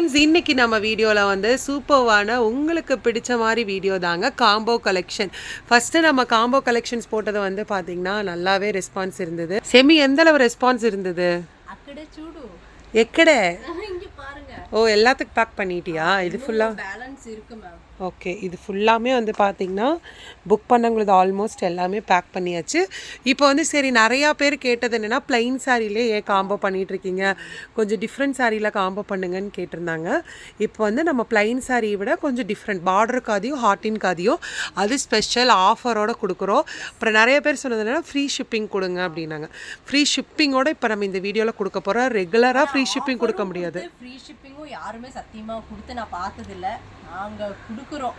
இன்னைக்கு நம்ம வீடியோவில் வந்து சூப்பர்வான உங்களுக்கு பிடிச்ச மாதிரி வீடியோ தாங்க காம்போ கலெக்ஷன். ஃபஸ்ட்டு நம்ம காம்போ கலெக்ஷன்ஸ் போட்டது வந்து பார்த்தீங்கன்னா நல்லாவே ரெஸ்பான்ஸ் இருந்தது. செமி எந்த அளவு ரெஸ்பான்ஸ் இருந்தது? எக்கடே ஓ எல்லாத்துக்கும் பேக் பண்ணிட்டியா? இது ஃபுல்லாக பேலன்ஸ் இருக்கு மேம். ஓகே, இது ஃபுல்லாமே வந்து பார்த்திங்கன்னா புக் பண்ணவங்களுக்கு ஆல்மோஸ்ட் எல்லாமே பேக் பண்ணியாச்சு. இப்போ வந்து சரி நிறையா பேர் கேட்டது என்னென்னா ப்ளைன் சாரிலே ஏன் காம்போ பண்ணிகிட்ருக்கீங்க, கொஞ்சம் டிஃப்ரெண்ட் சாரியில் காம்போ பண்ணுங்கன்னு கேட்டிருந்தாங்க. இப்போ வந்து நம்ம ப்ளைன் சாரியை விட கொஞ்சம் டிஃப்ரெண்ட் பார்டருக்காதையும் ஹாட்டின்காதையும் அது ஸ்பெஷல் ஆஃபரோடு கொடுக்குறோம். அப்புறம் நிறைய பேர் சொன்னது என்னென்னா ஃப்ரீ ஷிப்பிங் கொடுங்க அப்படின்னாங்க. ஃப்ரீ ஷிப்பிங்கோட இப்போ நம்ம இந்த வீடியோவில் கொடுக்க போகிறோம். ரெகுலராக ஃப்ரீ ஷிப்பிங் கொடுக்க முடியாது. ஃப்ரீ ஷிப்பிங்கும் யாருமே சத்தியமாக கொடுத்து நான் பார்த்ததில்லை. நாங்கள் கொடுக்குறோம்,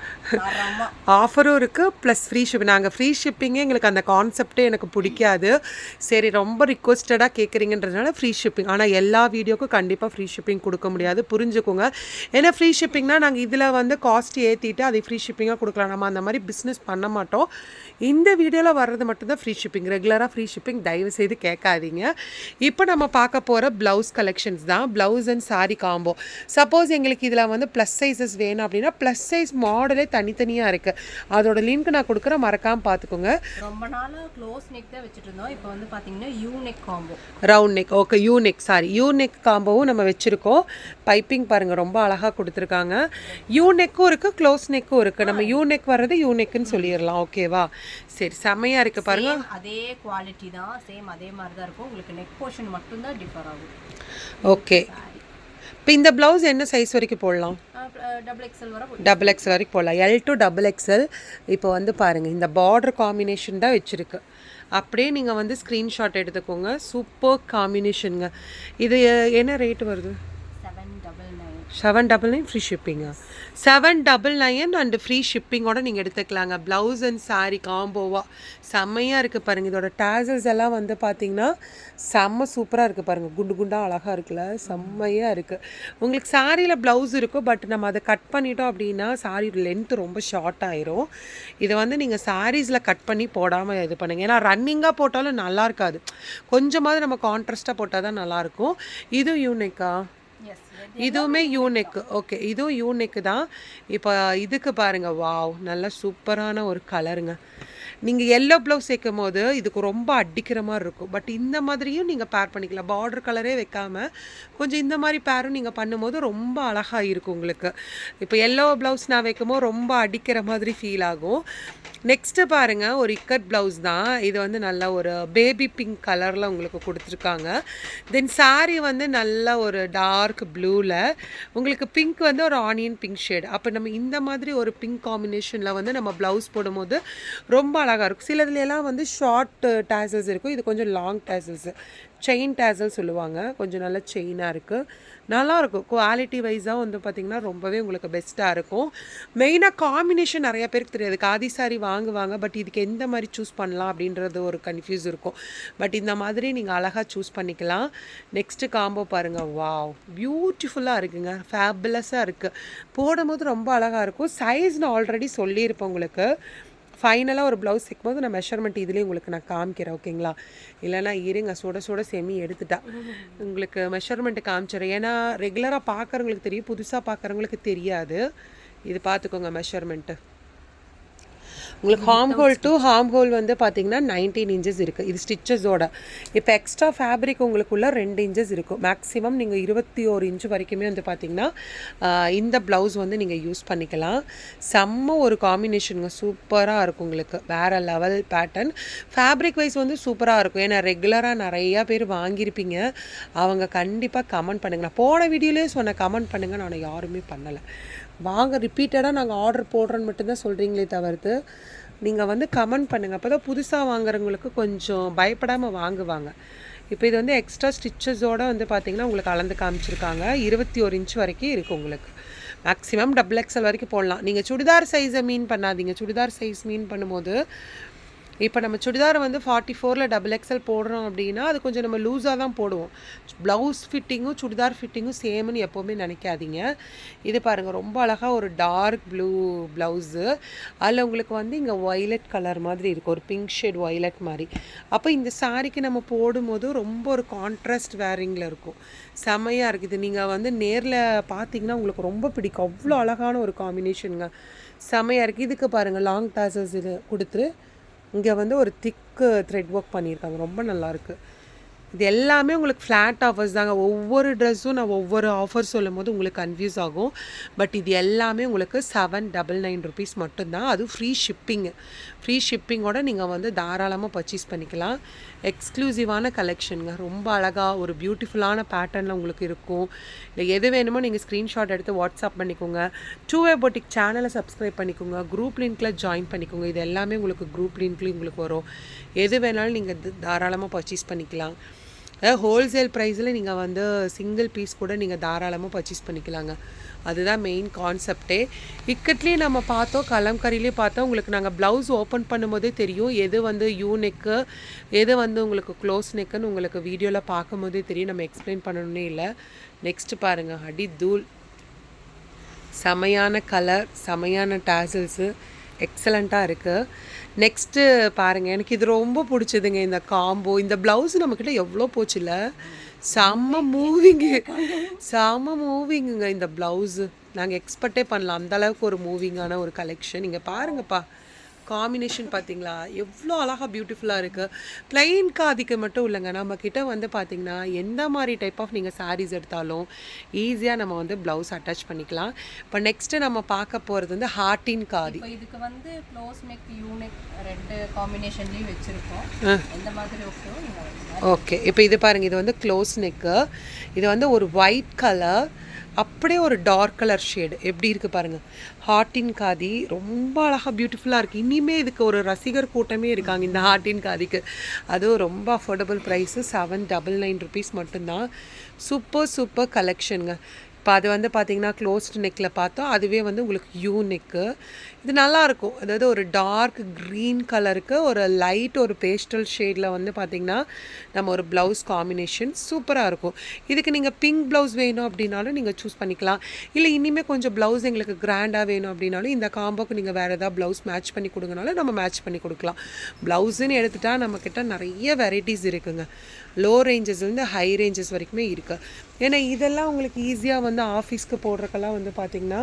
ஆஃபரும் இருக்குது ப்ளஸ் ஃப்ரீ ஷிப்பிங். நாங்கள் ஃப்ரீ ஷிப்பிங்கே எங்களுக்கு அந்த கான்செப்டே எனக்கு பிடிக்காது. சரி ரொம்ப ரிக்வஸ்டடாக கேட்குறீங்கன்றதுனால ஃப்ரீ ஷிப்பிங். ஆனால் எல்லா வீடியோக்கும் கண்டிப்பாக ஃப்ரீ ஷிப்பிங் கொடுக்க முடியாது, புரிஞ்சுக்கோங்க. ஏன்னா ஃப்ரீ ஷிப்பிங்னால் நாங்கள் இதில் வந்து காஸ்ட் ஏற்றிட்டு அதை ஃப்ரீ ஷிப்பிங்காக கொடுக்கலாம். நம்ம அந்த மாதிரி பிஸ்னஸ் பண்ண மாட்டோம். இந்த வீடியோவில் வர்றது மட்டும்தான் ஃப்ரீ ஷிப்பிங். ரெகுலராக ஃப்ரீ ஷிப்பிங் தயவு செய்து கேட்காதீங்க. இப்போ நம்ம பார்க்க போகிற ப்ளவுஸ் கலெக்ஷன்ஸ் தான், blouse and sorry combo. Suppose எங்களுக்கு இதில் வந்து ப்ளஸ் சைஸஸ் வேணும் அப்படின்னா ப்ளஸ் சைஸ் மாடலே தனித்தனியாக இருக்குது. அதோட லிங்க் நான் கொடுக்குறேன், மறக்காமல் பார்த்துக்கோங்க. ரொம்ப நாளாக க்ளோஸ் நெக் தான் வச்சுட்டு இருந்தோம். இப்போ வந்து பார்த்தீங்கன்னா U neck combo, round neck. Okay, U neck காம்போவும் நம்ம வச்சுருக்கோம். பைப்பிங் பாருங்கள் ரொம்ப அழகாக கொடுத்துருக்காங்க. யூ நெக்கும் இருக்குது, க்ளோஸ் நெக்கும் இருக்குது. நம்ம யூ நெக் வர்றது யூ நெக்குன்னு சொல்லிடலாம். ஓகேவா? சரி, செம்மையாக இருக்குது பாருங்கள். அதே குவாலிட்டி தான், சேம் அதே மாதிரி தான் இருக்கும். உங்களுக்கு நெக் போர்ஷன் மட்டும்தான் டிஃபர் ஆகும். ஓகே, இப்போ இந்த ப்ளவுஸ் என்ன சைஸ் வரைக்கும் போடலாம்? டபுள் எக்ஸல் வரைக்கும் போடலாம். L to XXL. இப்போ வந்து பாருங்கள், இந்த பார்டர் காம்பினேஷன் தான் வச்சுருக்கு. அப்படியே நீங்கள் வந்து ஸ்க்ரீன்ஷாட் எடுத்துக்கோங்க. சூப்பர் காம்பினேஷனுங்க. இது என்ன ரேட்டு வருது? 799 ஃப்ரீ ஷிப்பிங்க. 799 அண்டு ஃப்ரீ ஷிப்பிங்கோட நீங்கள் எடுத்துக்கலாங்க. ப்ளவுஸ் அண்ட் சாரீ காம்போவாக செம்மையாக இருக்குது பாருங்கள். இதோட டேசல்ஸ் எல்லாம் வந்து பார்த்திங்கன்னா செம்ம சூப்பராக இருக்குது பாருங்கள். குண்டு குண்டாக அழகாக இருக்குல்ல, செம்மையாக இருக்குது. உங்களுக்கு சாரியில் ப்ளவுஸ் இருக்கும், பட் நம்ம அதை கட் பண்ணிட்டோம் அப்படின்னா சாரீ லென்த்து ரொம்ப ஷார்ட் ஆயிரும். இதை வந்து நீங்கள் சாரீஸில் கட் பண்ணி போடாமல் இது பண்ணுங்கள். ஏன்னா ரன்னிங்காக போட்டாலும் நல்லா இருக்காது, கொஞ்சமாவது நம்ம கான்ட்ராஸ்ட்டாக போட்டால் தான் நல்லாயிருக்கும். இதுவும் யூனிக்கா? இதுவுமே யூனிக்கு. ஓகே, இதுவும் யூனிக்கு தான். இப்போ இதுக்கு பாருங்கள், வாவ் நல்லா சூப்பரான ஒரு கலருங்க. நீங்கள் எல்லோ ப்ளவுஸ் சேர்க்கும் போது இதுக்கு ரொம்ப அடிக்கிற மாதிரி இருக்கும், பட் இந்த மாதிரியும் நீங்கள் பேர் பண்ணிக்கலாம். பார்டர் கலரே வைக்காமல் கொஞ்சம் இந்த மாதிரி பேரும் நீங்கள் பண்ணும்போது ரொம்ப அழகாக இருக்கும் உங்களுக்கு. இப்போ எல்லோ ப்ளவுஸ் நான் வைக்கும்போது ரொம்ப அடிக்கிற மாதிரி ஃபீல் ஆகும். நெக்ஸ்ட்டு பாருங்கள், ஒரு இக்கட் ப்ளவுஸ் தான் இது. வந்து நல்ல ஒரு பேபி பிங்க் கலரில் உங்களுக்கு கொடுத்துருக்காங்க. தென் சாரீ வந்து நல்ல ஒரு டார்க் ப்ளூவில், உங்களுக்கு பிங்க் வந்து ஒரு ஆனியன் பிங்க் ஷேட். அப்போ நம்ம இந்த மாதிரி ஒரு பிங்க் காம்பினேஷனில் வந்து நம்ம ப்ளவுஸ் போடும்போது ரொம்ப அழகாக இருக்கும். சிலதுலாம் வந்து ஷார்ட் டேசல்ஸ் இருக்கும், இது கொஞ்சம் லாங் டேசல்ஸு, செயின் டேசல் சொல்லுவாங்க. கொஞ்சம் நல்ல செயினாக இருக்குது, நல்லாயிருக்கும். குவாலிட்டி வைஸாக வந்து பார்த்திங்கன்னா ரொம்பவே உங்களுக்கு பெஸ்ட்டாக இருக்கும். மெயினாக காம்பினேஷன் நிறைய பேருக்கு தெரியாது. காதி சாரி வாங்குவாங்க, பட் இதுக்கு எந்த மாதிரி சூஸ் பண்ணலாம் அப்படின்றது ஒரு கன்ஃபியூஸ் இருக்கும். பட் இந்த மாதிரி நீங்கள் அழகாக சூஸ் பண்ணிக்கலாம். நெக்ஸ்ட்டு காம்போ பாருங்கள், வாவ் பியூட்டிஃபுல்லாக இருக்குங்க, ஃபேபுலஸாக இருக்குது. போடும்போது ரொம்ப அழகாக இருக்கும். சைஸ் நான் ஆல்ரெடி சொல்லியிருப்பேன் உங்களுக்கு. ஃபைனலாக ஒரு ப்ளவுஸ் தைக்கும்போது நான் மெஷர்மெண்ட் இதுலேயே உங்களுக்கு நான் காமிக்கிறேன், ஓகேங்களா? இல்லைனா இருங்க, சுட செமி எடுத்துட்டா உங்களுக்கு மெஷர்மெண்ட்டு காமிச்சிடுறேன். ஏன்னா ரெகுலராக பார்க்குறவங்களுக்கு தெரியும், புதுசாக பார்க்குறவங்களுக்கு தெரியாது. இது பார்த்துக்கோங்க மெஷர்மெண்ட்டு. உங்களுக்கு ஹார்ம் ஹோல் வந்து பார்த்திங்கன்னா 19 இன்ச்சஸ் இருக்குது. இது ஸ்டிச்சஸோட. இப்போ எக்ஸ்ட்ரா ஃபேப்ரிக் உங்களுக்குள்ள 2 இன்ச்சஸ் இருக்கும். மேக்ஸிமம் நீங்கள் 21 இன்ச்சு வரைக்குமே வந்து பார்த்திங்கன்னா இந்த ப்ளவுஸ் வந்து நீங்கள் யூஸ் பண்ணிக்கலாம். செம்ம ஒரு காம்பினேஷனுங்க, சூப்பராக இருக்கும் உங்களுக்கு. வேறு லெவல் பேட்டர்ன். ஃபேப்ரிக் வைஸ் வந்து சூப்பராக இருக்கும். ஏன்னா ரெகுலராக நிறையா பேர் வாங்கியிருப்பீங்க, அவங்க கண்டிப்பாக கமெண்ட் பண்ணுங்கள். நான் போன வீடியோலேயே சொன்ன கமெண்ட் பண்ணுங்கள், நான் யாருமே பண்ணலை. வாங்க ரிப்பீட்டடாக நாங்கள் ஆர்டர் போடுறோன்னு மட்டும்தான் சொல்கிறீங்களே தவிர்த்து நீங்கள் வந்து கமெண்ட் பண்ணுங்கள். அப்போ தான் புதுசாக வாங்குறவங்களுக்கு கொஞ்சம் பயப்படாமல் வாங்குவாங்க. இப்போ இது வந்து எக்ஸ்ட்ரா ஸ்டிச்சஸோடு வந்து பார்த்திங்கன்னா உங்களுக்கு அளந்து காமிச்சிருக்காங்க. 21 இன்ச் வரைக்கும் இருக்குது உங்களுக்கு. மேக்ஸிமம் XXL வரைக்கும் போடலாம். நீங்கள் சுடிதார் சைஸை மீன் பண்ணாதீங்க. சுடிதார் சைஸ் மீன் பண்ணும்போது இப்போ நம்ம சுடிதார் வந்து 44ல் XXL போடுறோம் அப்படின்னா அது கொஞ்சம் நம்ம லூஸாக தான் போடுவோம். ப்ளவுஸ் ஃபிட்டிங்கும் சுடிதார் ஃபிட்டிங்கும் சேம்னு எப்போவுமே நினைக்காதீங்க. இது பாருங்கள், ரொம்ப அழகாக ஒரு டார்க் ப்ளூ ப்ளவுஸு, அதில் உங்களுக்கு வந்து இங்கே ஒய்லட் கலர் மாதிரி இருக்குது, ஒரு பிங்க் ஷேட் ஒய்லட் மாதிரி. அப்போ இந்த சாரிக்கு நம்ம போடும்போது ரொம்ப ஒரு கான்ட்ராஸ்ட் வேரிங்கில் இருக்கும், செம்மையாக இருக்குது. நீங்கள் வந்து நேரில் பார்த்தீங்கன்னா உங்களுக்கு ரொம்ப பிடிக்கும், அவ்வளோ அழகான ஒரு காம்பினேஷனுங்க, செம்மையாக இருக்குது. இதுக்கு பாருங்கள் லாங் டாசல்ஸ் இது கொடுத்து இங்கே வந்து ஒரு திக்கு த்ரெட் ஒர்க் பண்ணியிருக்காங்க, ரொம்ப நல்லாயிருக்கு. இது எல்லாமே உங்களுக்கு ஃப்ளாட் ஆஃபர்ஸ் தாங்க. ஒவ்வொரு ட்ரெஸ்ஸும் நான் ஒவ்வொரு ஆஃபர் சொல்லும் போது உங்களுக்கு கன்ஃபியூஸ் ஆகும். பட் இது எல்லாமே உங்களுக்கு 799 ருபீஸ் மட்டும்தான். அதுவும் ஃப்ரீ ஷிப்பிங்கு. ஃப்ரீ ஷிப்பிங்கோட நீங்கள் வந்து தாராளமாக பர்ச்சேஸ் பண்ணிக்கலாம். எக்ஸ்க்ளூசிவான கலெக்ஷனுங்க, ரொம்ப அழகாக ஒரு பியூட்டிஃபுல்லான பேட்டர்னில் உங்களுக்கு இருக்கும். இல்லை எது வேணுமோ நீங்கள் ஸ்க்ரீன்ஷாட் எடுத்து வாட்ஸ்அப் பண்ணிக்கோங்க. 2way boutique சேனலை சப்ஸ்கிரைப் பண்ணிக்கோங்க. குரூப் லிங்க்கில் ஜாயின் பண்ணிக்கோங்க. இது எல்லாமே உங்களுக்கு குரூப் லிங்க்லேயும் உங்களுக்கு வரும். எது வேணாலும் நீங்கள் தாராளமாக பர்ச்சேஸ் பண்ணிக்கலாம். ஹோல்சேல் ப்ரைஸில் நீங்கள் வந்து சிங்கிள் பீஸ் கூட நீங்கள் தாராளமாக பர்ச்சேஸ் பண்ணிக்கலாங்க. அதுதான் மெயின் கான்செப்டே. இக்கட்லேயே நம்ம பார்த்தோம், கலம்கரியிலே பார்த்தோம். உங்களுக்கு நாங்கள் ப்ளவுஸ் ஓப்பன் பண்ணும்போதே தெரியும் எது வந்து யூ நெக்கு, எது வந்து உங்களுக்கு க்ளோஸ் நெக்குன்னு உங்களுக்கு வீடியோவில் பார்க்கும்போதே தெரியும். நம்ம எக்ஸ்பிளைன் பண்ணணுன்னே இல்லை. நெக்ஸ்ட்டு பாருங்கள், அடி தூள், செமையான கலர், செமையான டாசல்ஸு, எக்ஸலண்ட்டாக இருக்குது. நெக்ஸ்ட்டு பாருங்கள், எனக்கு இது ரொம்ப பிடிச்சதுங்க, இந்த காம்போ. இந்த ப்ளவுஸு நம்மக்கிட்ட எவ்வளோ போச்சுல்ல, செம்ம மூவிங்குங்க இந்த ப்ளவுஸு. நாங்கள் எக்ஸ்பெக்டே பண்ணலாம், அந்தளவுக்கு ஒரு மூவிங்கான ஒரு கலெக்ஷன். இங்கே பாருங்கப்பா, காம்பினேஷன் பார்த்தீங்களா எவ்வளோ அழகாக பியூட்டிஃபுல்லாக இருக்குது. பிளெயின் காதிக்கு மட்டும் இல்லைங்க, நம்மக்கிட்ட வந்து பார்த்திங்கன்னா எந்த மாதிரி டைப் ஆஃப் நீங்கள் சாரீஸ் எடுத்தாலும் ஈஸியாக நம்ம வந்து ப்ளவுஸ் அட்டாச் பண்ணிக்கலாம். இப்போ நெக்ஸ்ட்டு நம்ம பார்க்க போகிறது வந்து ஹார்டின் காதி. இதுக்கு வந்து க்ளோஸ் நெக், யூ நெக் ரெண்டு காம்பினேஷன்லேயும் வச்சுருக்கோம். இந்த மாதிரி ஓகே. இப்போ இது பாருங்கள், இது வந்து க்ளோஸ் நெக்கு. இது வந்து ஒரு ஒயிட் கலர், அப்படியே ஒரு டார்க் கலர் ஷேடு எப்படி இருக்குது பாருங்கள். ஹார்டின் காதி ரொம்ப அழகாக பியூட்டிஃபுல்லாக இருக்குது. இனிமேல் இதுக்கு ஒரு ரசிகர் கூட்டமே இருக்காங்க இந்த ஹார்டின் காதிக்கு. அதுவும் ரொம்ப அஃபோர்டபுள் ப்ரைஸு, 799 ருபீஸ் மட்டும்தான். சூப்பர் கலெக்ஷனுங்க. இப்போ அது வந்து பார்த்திங்கன்னா க்ளோஸ்டு நெக்கில் பார்த்தோம், அதுவே வந்து உங்களுக்கு யூ நெக்கு. இது நல்லாயிருக்கும். அதாவது ஒரு டார்க் க்ரீன் கலருக்கு ஒரு லைட் ஒரு பேஸ்டல் ஷேடில் வந்து பார்த்திங்கன்னா நம்ம ஒரு ப்ளவுஸ் காம்பினேஷன் சூப்பராக இருக்கும். இதுக்கு நீங்கள் பிங்க் ப்ளவுஸ் வேணும் அப்படின்னாலும் நீங்கள் சூஸ் பண்ணிக்கலாம். இல்லை இனிமேல் கொஞ்சம் ப்ளவுஸ் எங்களுக்கு கிராண்டாக வேணும் அப்படின்னாலும் இந்த காம்போக்கு நீங்கள் வேறு ஏதாவது ப்ளவுஸ் மேட்ச் பண்ணி கொடுங்கனாலும் நம்ம மேட்ச் பண்ணி கொடுக்கலாம். ப்ளவுஸுன்னு எடுத்துகிட்டா நம்மக்கிட்ட நிறைய வெரைட்டிஸ் இருக்குங்க. லோ ரேஞ்சஸ்லேருந்து ஹை ரேஞ்சஸ் வரைக்குமே இருக்குது. ஏன்னா இதெல்லாம் உங்களுக்கு ஈஸியாக வந்து ஆஃபீஸ்க்கு போடுறக்கெல்லாம் வந்து பார்த்திங்கன்னா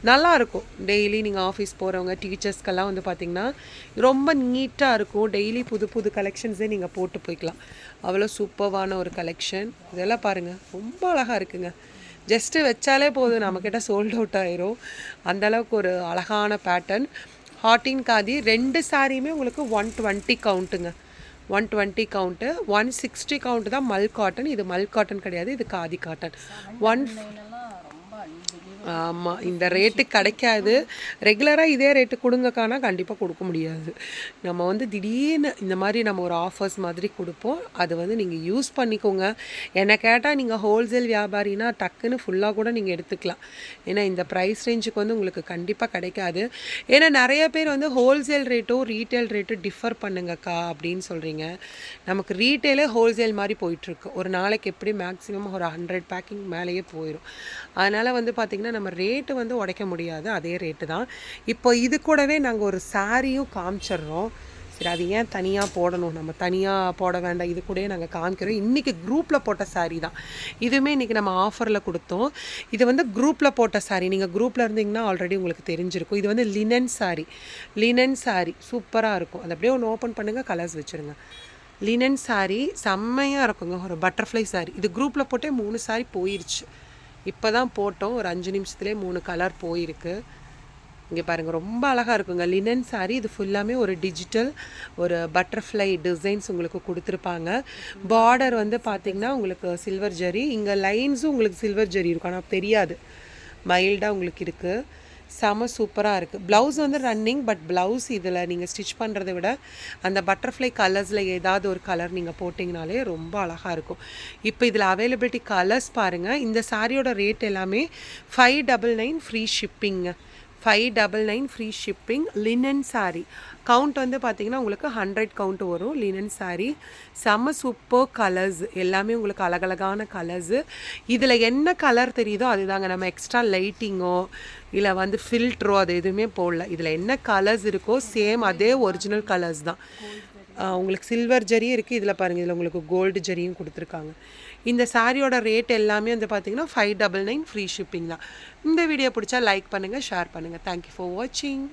நல்லாயிருக்கும். டெய்லி நீங்கள் ஆஃபீஸ் போகிறவங்க, டீச்சர்ஸ்க்கெல்லாம் வந்து பார்த்திங்கன்னா ரொம்ப நீட்டாக இருக்கும். டெய்லி புது கலெக்ஷன்ஸே நீங்கள் போட்டு போய்க்கலாம். அவ்வளோ சூப்பர்வான ஒரு கலெக்ஷன். இதெல்லாம் பாருங்கள், ரொம்ப அழகாக இருக்குங்க. ஜஸ்ட்டு வச்சாலே போதும், நம்மக்கிட்ட சோல்ட் அவுட் ஆயிரும். அந்தளவுக்கு ஒரு அழகான பேட்டர்ன். ஹார்டின் காதி 2 சாரியுமே உங்களுக்கு 120 கவுண்ட்டுங்க. 120 கவுண்ட்டு. 160 கவுண்ட்டு தான் மல் காட்டன். இது மல் காட்டன் கிடையாது, இது காதி காட்டன். ஆமாம், இந்த ரேட்டு கிடைக்காது. ரெகுலராக இதே ரேட்டு கொடுங்கக்கானா கண்டிப்பாக கொடுக்க முடியாது. நம்ம வந்து திடீர்னு இந்த மாதிரி நம்ம ஒரு ஆஃபர்ஸ் மாதிரி கொடுப்போம். அது வந்து நீங்கள் யூஸ் பண்ணிக்கோங்க. என்னை கேட்டால் நீங்கள் ஹோல்சேல் வியாபாரினா டக்குன்னு ஃபுல்லாக கூட நீங்கள் எடுத்துக்கலாம். ஏன்னா இந்த ப்ரைஸ் ரேஞ்சுக்கு வந்து உங்களுக்கு கண்டிப்பாக கிடைக்காது. ஏன்னா நிறைய பேர் வந்து ஹோல்சேல் ரேட்டும் ரீட்டைல் ரேட்டும் டிஃபர் பண்ணுங்கக்கா அப்படின்னு சொல்கிறீங்க. நமக்கு ரீட்டைலே ஹோல்சேல் மாதிரி போயிட்டுருக்கு. ஒரு நாளைக்கு எப்படி மேக்ஸிமம் ஒரு 100 பேக்கிங் மேலேயே போயிடும். அதனால் வந்து பார்த்திங்கன்னா நம்ம ரேட்டு வந்து உடைக்க முடியாது, அதே ரேட்டு தான். இப்போ இது கூடவே நாங்கள் ஒரு சாரியும் காமிச்சிட்றோம். சரி, அது ஏன் தனியாக போடணும், நம்ம தனியாக போட வேண்டாம், இது கூடயே நாங்கள் காமிக்கிறோம். இன்றைக்கி குரூப்பில் போட்ட சாரீ தான் இதுவுமே. இன்றைக்கி நம்ம ஆஃபரில் கொடுத்தோம். இது வந்து குரூப்பில் போட்ட சாரீ. நீங்கள் குரூப்பில் இருந்தீங்கன்னா ஆல்ரெடி உங்களுக்கு தெரிஞ்சிருக்கும். இது வந்து லினன் சாரீ சூப்பராக இருக்கும். அது அப்படியே ஒன்று ஓப்பன் பண்ணுங்கள், கலர்ஸ் வச்சுருங்க. லினன் சாரீ செம்மையாக இருக்குங்க, ஒரு பட்டர்ஃப்ளை சாரீ. இது குரூப்பில் போட்டே 3 சாரீ போயிடுச்சு. இப்போ தான் போட்டோம், ஒரு 5 நிமிஷத்துலேயே 3 கலர் போயிருக்கு. இங்கே பாருங்கள், ரொம்ப அழகாக இருக்குங்க லினன் சாரீ. இது ஃபுல்லாமே ஒரு டிஜிட்டல் ஒரு பட்டர்ஃப்ளை டிசைன்ஸ் உங்களுக்கு கொடுத்துருப்பாங்க. பார்டர் வந்து பார்த்திங்கன்னா உங்களுக்கு சில்வர் ஜரி, இங்கே லைன்ஸும் உங்களுக்கு சில்வர் ஜரி இருக்கும், ஆனால் தெரியாது, மைல்டாக உங்களுக்கு இருக்குது. செம சூப்பராக இருக்குது. ப்ளவுஸ் வந்து ரன்னிங், பட் ப்ளவுஸ் இதில் நீங்கள் ஸ்டிச் பண்ணுறதை விட அந்த பட்டர்ஃப்ளை கலர்ஸில் ஏதாவது ஒரு கலர் நீங்கள் போட்டிங்கனாலே ரொம்ப அழகாக இருக்கும். இப்போ இதில் அவைலபிலிட்டி கலர்ஸ் பாருங்கள். இந்த சாரியோட ரேட் எல்லாமே 599 ஃப்ரீ ஷிப்பிங்க. 599 free shipping. Linen saree count வந்து பார்த்தீங்கன்னா உங்களுக்கு 100 கவுண்ட் வரும். லினன் saree செம்ம சூப்பர் கலர்ஸ், எல்லாமே உங்களுக்கு அழகழகான கலர்ஸு. இதில் என்ன கலர் தெரியுதோ அதுதாங்க, நம்ம எக்ஸ்ட்ரா லைட்டிங்கோ இல்லை வந்து ஃபில்ட்ரோ அது எதுவுமே போடல. இதில் என்ன கலர்ஸ் இருக்கோ சேம் அதே ஒரிஜினல் கலர்ஸ் தான். உங்களுக்கு சில்வர் ஜரியும் இருக்குது, இதில் பாருங்கள், இதில் உங்களுக்கு கோல்டு ஜரியும் கொடுத்துருக்காங்க. இந்த சாரியோட ரேட் எல்லாமே வந்து பார்த்தீங்கன்னா 599 ஃப்ரீ ஷிப்பிங் தான். இந்த வீடியோ பிடிச்சா லைக் பண்ணுங்கள், ஷேர் பண்ணுங்கள். தேங்க்யூ ஃபார் வாட்சிங்.